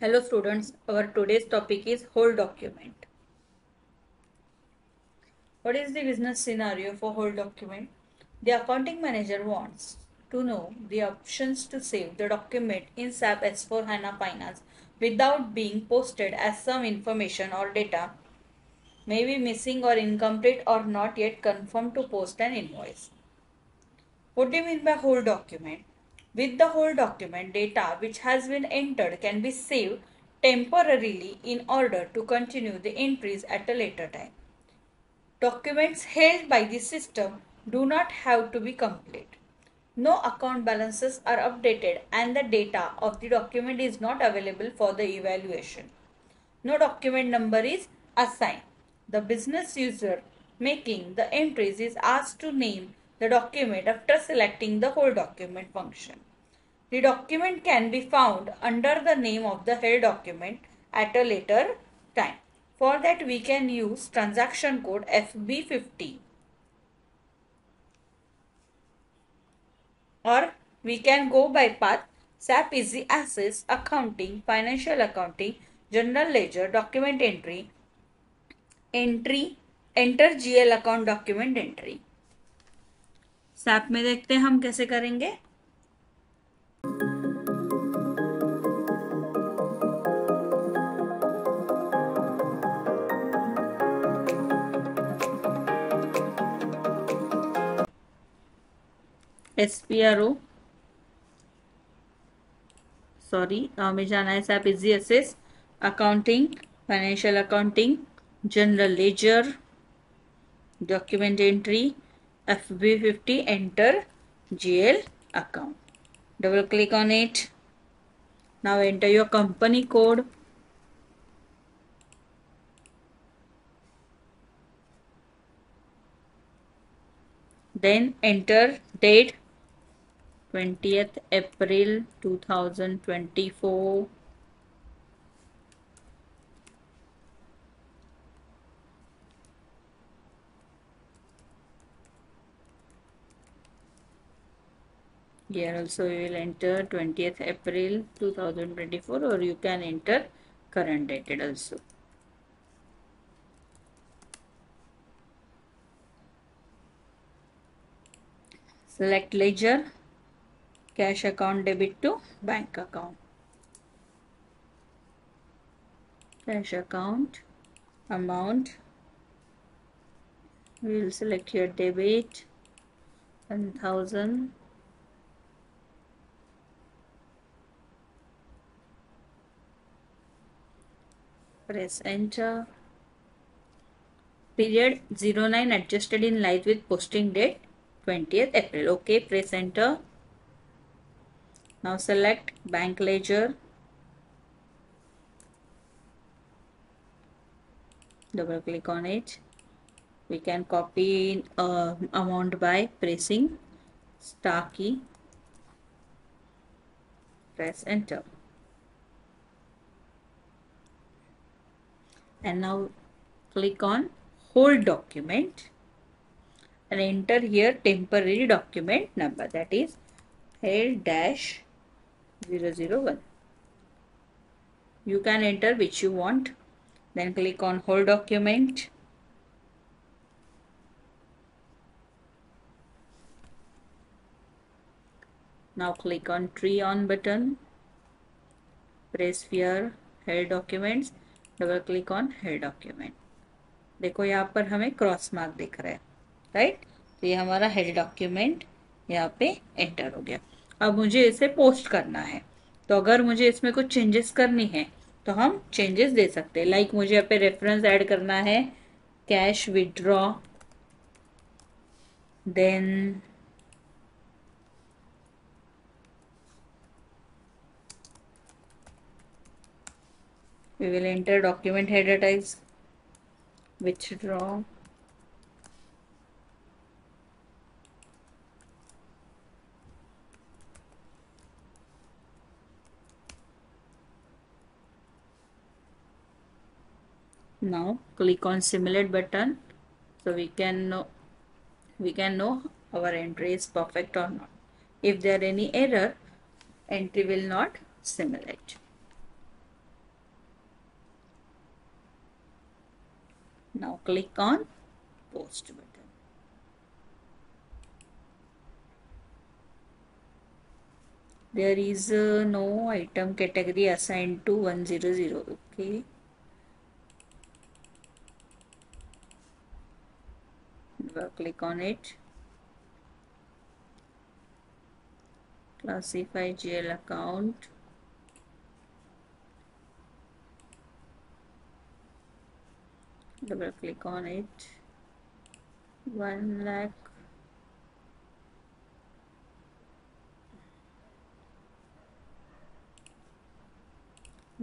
Hello students, our today's topic is whole document. What is the business scenario for whole document? The accounting manager wants to know the options to save the document in SAP S/4HANA Finance without being posted, as some information or data may be missing or incomplete or not yet confirmed to post an invoice. What do you mean by whole document? With the whole document, data which has been entered can be saved temporarily in order to continue the entries at a later time. Documents held by the system do not have to be complete. No account balances are updated and the data of the document is not available for the evaluation. No document number is assigned. The business user making the entries is asked to name the document after selecting the whole document function. The document can be found under the name of the held document at a later time. For that we can use transaction code FB50, or we can go by path SAP Easy Access, Accounting, Financial Accounting, General Ledger, Document Enter GL Account Document Entry. SAP में देखते हैं हम कैसे करेंगे. SPRO हमें जाना है SAP Easy Access, Accounting, Financial Accounting, General Ledger, Document Entry, FB50, Enter GL Account. Double click on it. Now enter your company code. Then enter date 20th April 2024. Here also you will enter 20th April 2024, or you can enter current dated also. Select ledger, cash account debit to bank account. Cash account amount, we will select here debit 1000. Press enter. Period 09 adjusted in line with posting date 20th April. Okay, press enter. Now select bank ledger. Double click on it. We can copy amount by pressing star key. Press enter. And now click on whole document and enter here temporary document number, that is L-001. You can enter which you want. Then click on whole document. Now click on tree on button. Press here head documents. Double click on head document. देखो यहाँ पर हमें cross mark दिख रहा है, right. तो ये हमारा हेड डॉक्यूमेंट यहाँ पे एंटर हो गया. अब मुझे इसे पोस्ट करना है, तो अगर मुझे इसमें कुछ चेंजेस करनी है तो हम चेंजेस दे सकते हैं. लाइक मुझे यहाँ पे रेफरेंस ऐड करना है cash withdraw, then we will enter document header types, withdraw, now click on simulate button, so we can know our entry is perfect or not. If there any error, entry will not simulate. Now click on post button. There is no item category assigned to 100. Okay. Click on it. Classify GL account. Double click on it. 1 lakh.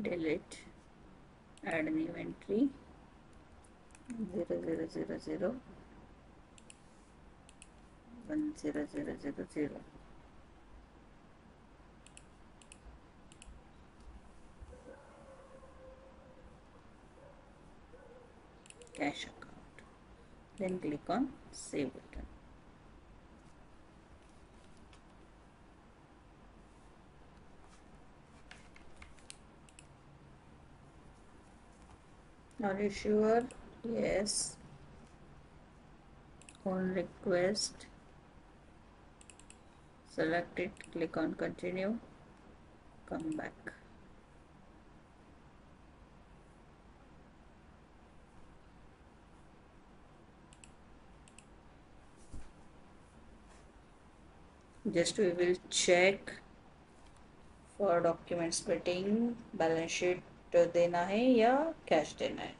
Delete. Add new entry. 000010000. Cash account. Then click on save button. Are you sure? Yes. On request. Select it, click on continue, come back. Just we will check for document splitting, balance sheet देना है या cash देना है.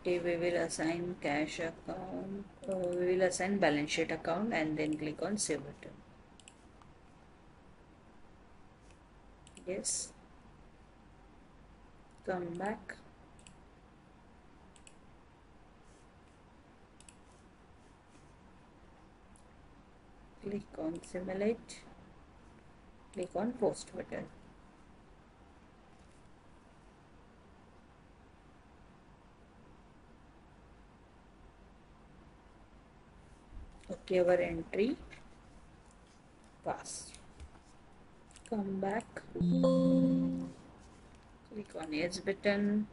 Okay, we will assign cash account, we will assign balance sheet account and then click on save button. Yes, come back. Click on simulate, click on post button. Okay, our entry passed. Come back, click on yes button,